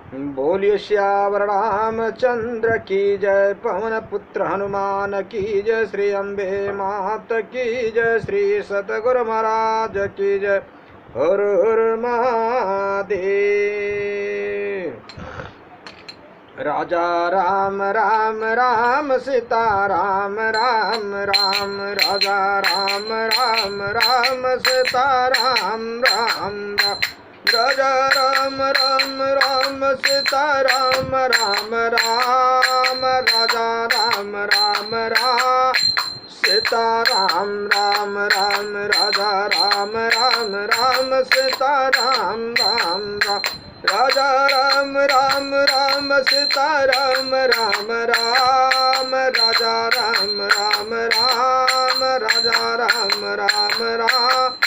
बोलिए श्यावर रामचंद्र की जय, पवन पुत्र हनुमान की जय, श्री अम्बे मात की जय, श्री सतगुरु महाराज की जय। हर हर महादेव। राजा राम राम राम सीता राम राम राम, राजा राम राम राम सीता राम राम राम, राजा राम राम राम सीता राम राम राम, राजा राम राम राम सीता राम राम राम, राजा राम राम राम सीता राम राम राम, राजा राम राम राम सीता राम राम राम, राजा राम राम राम, राजा राम राम राम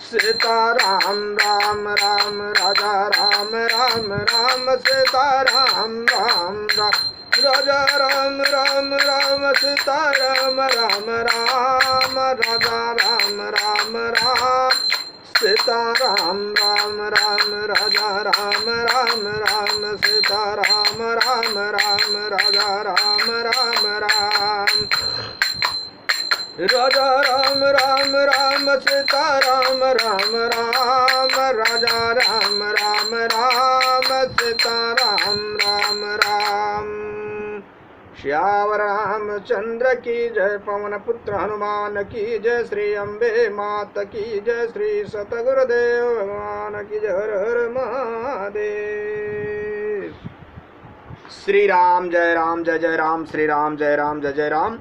सीता राम राम राम, राजा राम राम राम सीता राम राम राम, राजा राम राम राम सीता राम राम राम, राजा राम राम राम सीता राम राम राम, राजा राम राम राम सीता राम राम राम, राजा राम राम राम, राजा राम राम राम सीता राम राम राम, राजा राम राम राम सीता राम राम राम। श्यावर रामचंद्र की जय, पवन पुत्र हनुमान की जय, श्री अम्बे मात की जय, श्री सतगुरुदेव भगवान की जय। हर हर महादेव। श्री राम जय राम जय जय राम, श्री राम जय राम जय जय राम।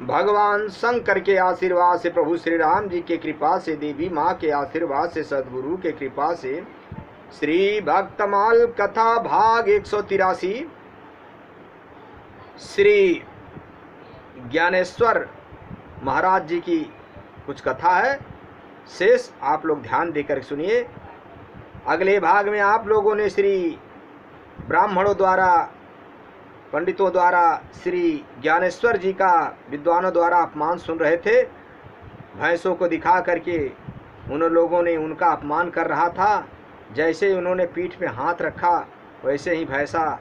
भगवान शंकर के आशीर्वाद से, प्रभु श्री राम जी के कृपा से, देवी माँ के आशीर्वाद से, सद्गुरु के कृपा से, श्री भक्तमाल कथा भाग 183 श्री ज्ञानेश्वर महाराज जी की कुछ कथा है। शेष आप लोग ध्यान देकर सुनिए। अगले भाग में आप लोगों ने श्री ब्राह्मणों द्वारा, पंडितों द्वारा श्री ज्ञानेश्वर जी का विद्वानों द्वारा अपमान सुन रहे थे। भैंसों को दिखा करके उन लोगों ने उनका अपमान कर रहा था। जैसे ही उन्होंने पीठ पे हाथ रखा वैसे ही भैंसा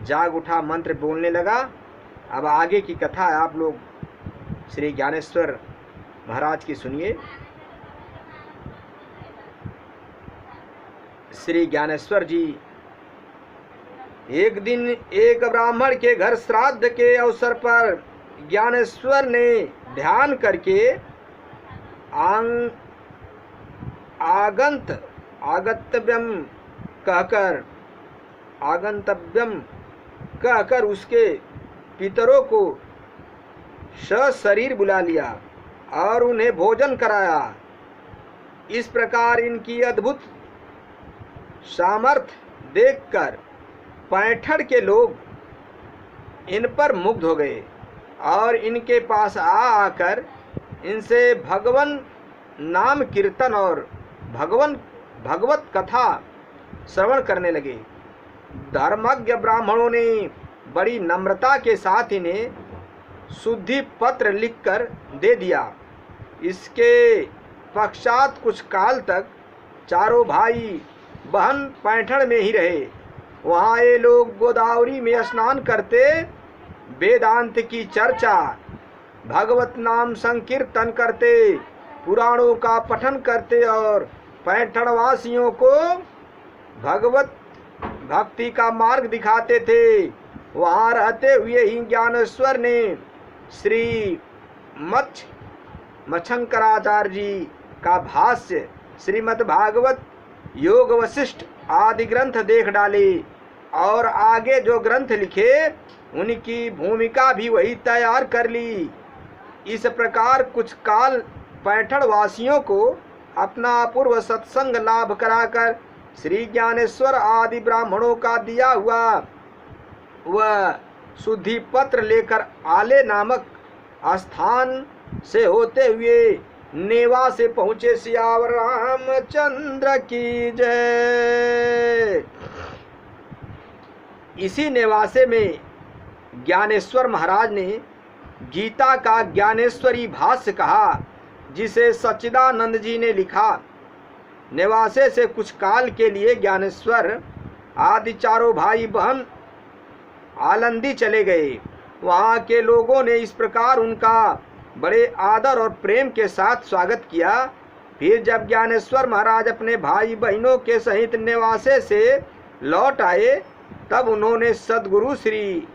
जाग उठा, मंत्र बोलने लगा। अब आगे की कथा है, आप लोग श्री ज्ञानेश्वर महाराज की सुनिए। श्री ज्ञानेश्वर जी एक दिन एक ब्राह्मण के घर श्राद्ध के अवसर पर ज्ञानेश्वर ने ध्यान करके आगंतव्यम कहकर उसके पितरों को सशरीर बुला लिया और उन्हें भोजन कराया। इस प्रकार इनकी अद्भुत सामर्थ्य देखकर पैठड़ के लोग इन पर मुग्ध हो गए और इनके पास आकर इनसे भगवान नाम कीर्तन और भगवत कथा श्रवण करने लगे। धर्मज्ञ ब्राह्मणों ने बड़ी नम्रता के साथ इन्हें शुद्धि पत्र लिखकर दे दिया। इसके पश्चात कुछ काल तक चारों भाई बहन पैठड़ में ही रहे। वहाँ ये लोग गोदावरी में स्नान करते, वेदांत की चर्चा, भगवत नाम संकीर्तन करते, पुराणों का पठन करते और पैठड़वासियों को भगवत भक्ति का मार्ग दिखाते थे। वहाँ रहते हुए ही ज्ञानेश्वर ने श्री मच्छंकराचार्य जी का भाष्य, श्रीमद् भागवत, योग वशिष्ठ आदि ग्रंथ देख डाले और आगे जो ग्रंथ लिखे उनकी भूमिका भी वही तैयार कर ली। इस प्रकार कुछ काल पैठड़ वासियों को अपना अपूर्व सत्संग लाभ कराकर श्री ज्ञानेश्वर आदि ब्राह्मणों का दिया हुआ वह शुद्धि पत्र लेकर आले नामक स्थान से होते हुए नेवा से पहुँचे। सियावर रामचंद्र की जय। इसी नेवासे में ज्ञानेश्वर महाराज ने गीता का ज्ञानेश्वरी भाष्य कहा, जिसे सच्चिदानंद जी ने लिखा। नेवासे से कुछ काल के लिए ज्ञानेश्वर आदि चारों भाई बहन आलंदी चले गए। वहाँ के लोगों ने इस प्रकार उनका बड़े आदर और प्रेम के साथ स्वागत किया। फिर जब ज्ञानेश्वर महाराज अपने भाई बहनों के सहित नेवासे से लौट आए, तब उन्होंने सद्गुरु श्री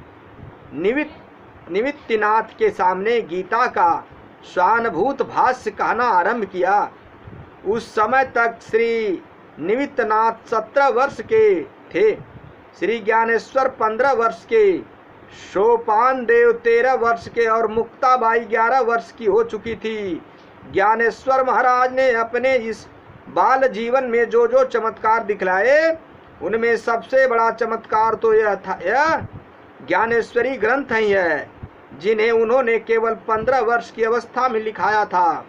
निमित्तनाथ के सामने गीता का स्वानुभूत भाष्य कहना आरंभ किया। उस समय तक श्री निमित्तनाथ 17 वर्ष के थे, श्री ज्ञानेश्वर 15 वर्ष के, सोपान देव 13 वर्ष के और मुक्ताबाई 11 वर्ष की हो चुकी थी। ज्ञानेश्वर महाराज ने अपने इस बाल जीवन में जो जो चमत्कार दिखलाए, उनमें सबसे बड़ा चमत्कार तो यह ज्ञानेश्वरी ग्रंथ ही है, जिन्हें उन्होंने केवल 15 वर्ष की अवस्था में लिखाया था।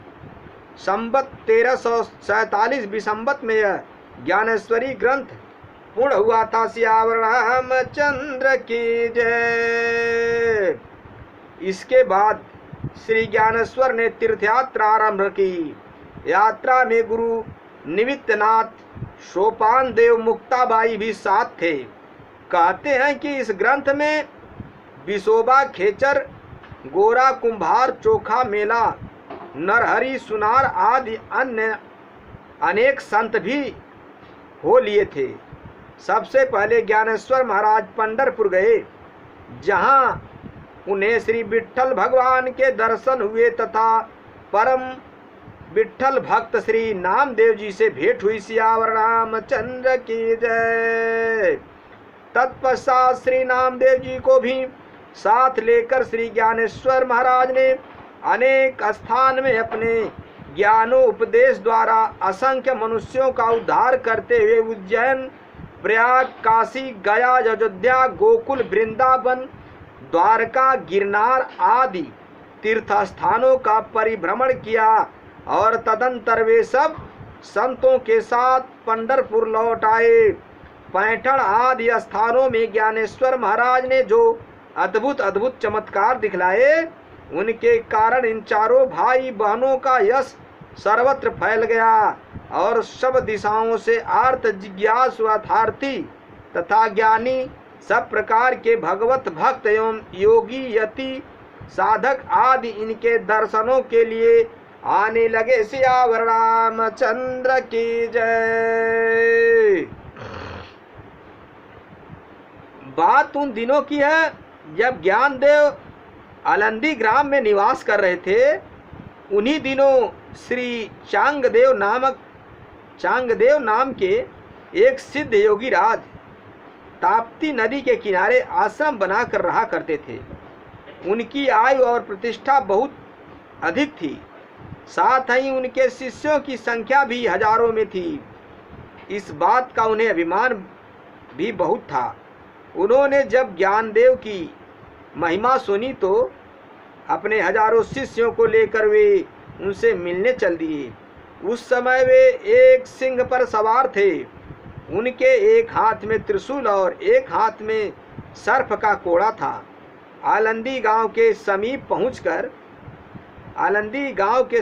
संवत 1347 विसंवत में यह ज्ञानेश्वरी ग्रंथ पूर्ण हुआ था। सियावर रामचंद्र की जय। इसके बाद श्री ज्ञानेश्वर ने तीर्थयात्रा आरंभ की। यात्रा में गुरु निमित्तनाथ, सोपान देव, मुक्ताबाई भी साथ थे। कहते हैं कि इस ग्रंथ में विसोबा खेचर, गोरा कुंभार, चोखा मेला, नरहरि, सुनार आदि अन्य अनेक संत भी हो लिए थे। सबसे पहले ज्ञानेश्वर महाराज पंढरपुर गए, जहां उन्हें श्री विट्ठल भगवान के दर्शन हुए तथा परम विट्ठल भक्त श्री नामदेव जी से भेंट हुई। सियावर रामचंद्र की जय। तत्पश्चात श्री नामदेव जी को भी साथ लेकर श्री ज्ञानेश्वर महाराज ने अनेक स्थान में अपने ज्ञानोपदेश द्वारा असंख्य मनुष्यों का उद्धार करते हुए उज्जैन, प्रयाग, काशी, गया, अयोध्या, गोकुल, वृंदावन, द्वारका, गिरनार आदि तीर्थ स्थानों का परिभ्रमण किया और तदंतर वे सब संतों के साथ पंढरपुर लौट आए। पैठण आदि स्थानों में ज्ञानेश्वर महाराज ने जो अद्भुत अद्भुत चमत्कार दिखलाए, उनके कारण इन चारों भाई बहनों का यश सर्वत्र फैल गया और सब दिशाओं से आर्त, जिज्ञासु, अर्थार्थी तथा ज्ञानी सब प्रकार के भगवत भक्त एवं योगी, यति, साधक आदि इनके दर्शनों के लिए आने लगे। सियावर रामचंद्र की जय। बात उन दिनों की है जब ज्ञानदेव आलंदी ग्राम में निवास कर रहे थे। उन्हीं दिनों श्री चांगदेव नाम के एक सिद्ध योगी राज ताप्ती नदी के किनारे आश्रम बनाकर रहा करते थे। उनकी आयु और प्रतिष्ठा बहुत अधिक थी, साथ ही उनके शिष्यों की संख्या भी हजारों में थी। इस बात का उन्हें अभिमान भी बहुत था। उन्होंने जब ज्ञानदेव की महिमा सुनी तो अपने हजारों शिष्यों को लेकर वे उनसे मिलने चल दिए। उस समय वे एक सिंह पर सवार थे। उनके एक हाथ में त्रिशूल और एक हाथ में सर्प का कोड़ा था। आलंदी गांव के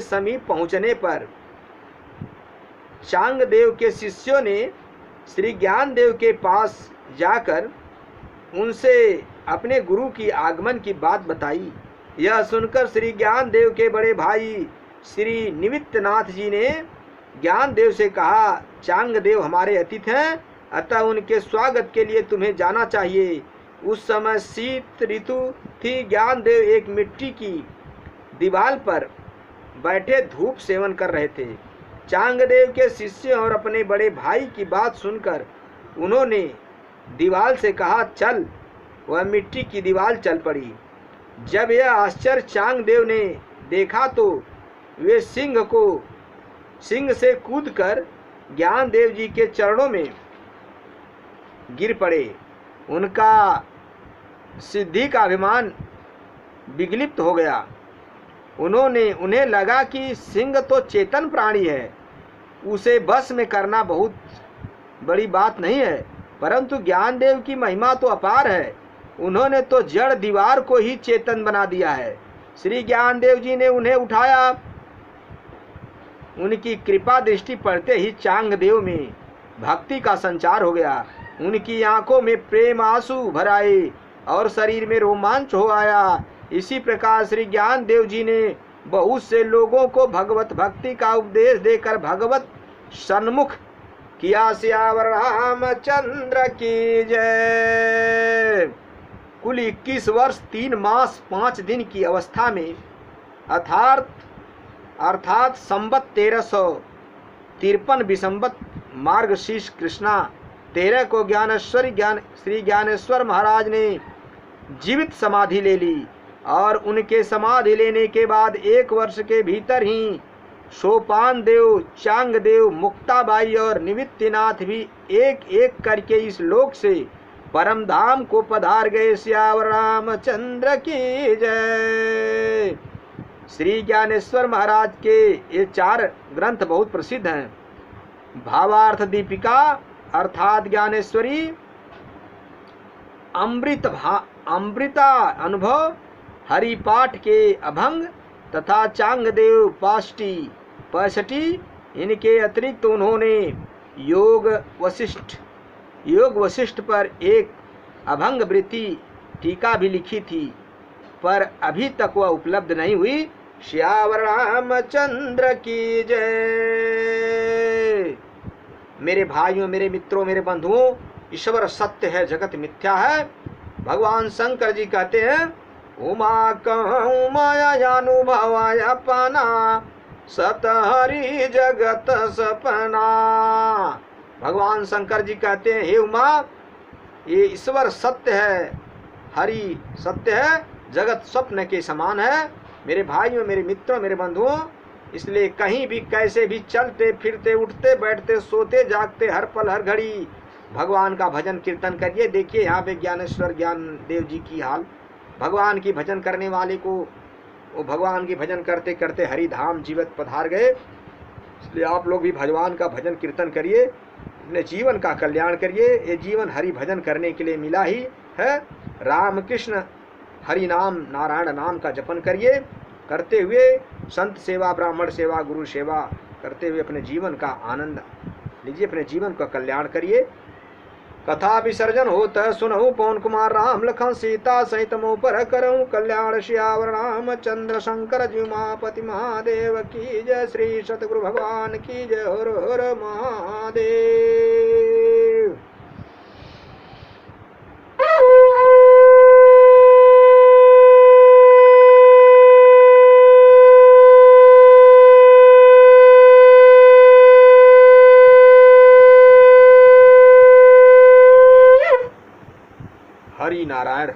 समीप पहुंचने पर चांगदेव के शिष्यों ने श्री ज्ञानदेव के पास जाकर उनसे अपने गुरु की आगमन की बात बताई। यह सुनकर श्री ज्ञानदेव के बड़े भाई श्री निमित्तनाथ जी ने ज्ञानदेव से कहा, चांगदेव हमारे अतिथि हैं, अतः उनके स्वागत के लिए तुम्हें जाना चाहिए। उस समय शीत ऋतु थी। ज्ञानदेव एक मिट्टी की दीवार पर बैठे धूप सेवन कर रहे थे। चांगदेव के शिष्य और अपने बड़े भाई की बात सुनकर उन्होंने दीवार से कहा, चल। वह मिट्टी की दीवार चल पड़ी। जब यह आश्चर्य चांगदेव ने देखा तो वे सिंह से कूदकर ज्ञानदेव जी के चरणों में गिर पड़े। उनका सिद्धि का अभिमान विगलिप्त हो गया। उन्हें लगा कि सिंह तो चेतन प्राणी है, उसे बस में करना बहुत बड़ी बात नहीं है, परंतु ज्ञानदेव की महिमा तो अपार है। उन्होंने तो जड़ दीवार को ही चेतन बना दिया है। श्री ज्ञानदेव जी ने उन्हें उठाया। उनकी कृपा दृष्टि पड़ते ही चांगदेव में भक्ति का संचार हो गया। उनकी आंखों में प्रेम आंसू भर आए और शरीर में रोमांच हो आया। इसी प्रकार श्री ज्ञान देव जी ने बहुत से लोगों को भगवत भक्ति का उपदेश देकर भगवत सन्मुख किया। सियावर रामचंद्र की जय। कुल 21 वर्ष 3 मास 5 दिन की अवस्था में अर्थात संवत 1353 विसंवत मार्गशीर्ष कृष्णा 13 को श्री ज्ञानेश्वर महाराज ने जीवित समाधि ले ली और उनके समाधि लेने के बाद 1 वर्ष के भीतर ही सोपान देव, चांग देव, मुक्ताबाई और निमित्तनाथ भी एक एक करके इस लोक से परम धाम को पधार गए। सियावर रामचंद्र की जय। श्री ज्ञानेश्वर महाराज के ये 4 ग्रंथ बहुत प्रसिद्ध हैं। भावार्थ दीपिका अर्थात ज्ञानेश्वरी, अमृता अनुभव, हरिपाठ के अभंग तथा चांगदेव पाष्टी 65। इनके अतिरिक्त उन्होंने योग वशिष्ठ पर एक अभंग वृत्ति टीका भी लिखी थी, पर अभी तक वह उपलब्ध नहीं हुई। श्यावर रामचंद्र की जय। मेरे भाइयों, मेरे मित्रों, मेरे बंधुओं, ईश्वर सत्य है, जगत मिथ्या है। भगवान शंकर जी कहते हैं, उमा कहूँ मायानुभवाय अपना, सत हरि जगत सपना। भगवान शंकर जी कहते हैं, हे उमा, ये ईश्वर सत्य है, हरि सत्य है, जगत स्वप्न के समान है। मेरे भाइयों, मेरे मित्रों, मेरे बंधुओं, इसलिए कहीं भी कैसे भी चलते फिरते, उठते बैठते, सोते जागते, हर पल हर घड़ी भगवान का भजन कीर्तन करिए। देखिए यहाँ पे ज्ञानेश्वर ज्ञान देव जी की हाल। भगवान की भजन करने वाले को वो भगवान की भजन करते करते हरि धाम जीवित पधार गए। इसलिए आप लोग भी भगवान का भजन कीर्तन करिए, अपने जीवन का कल्याण करिए। ये जीवन हरि भजन करने के लिए मिला ही है। राम कृष्ण हरि नाम, नारायण नाम का जपन करिए, करते हुए संत सेवा, ब्राह्मण सेवा, गुरु सेवा करते हुए अपने जीवन का आनंद लीजिए, अपने जीवन का कल्याण करिए। कथा विसर्जन होत सुनहु पवन कुमार राम लखन सीता सहित मोह पर करऊँ कल्याण। श्यावर रामचंद्र शंकर जी उमापति महादेव की जय। श्री सतगुरु भगवान की जय। हर हर महादेव। हरि नारायण।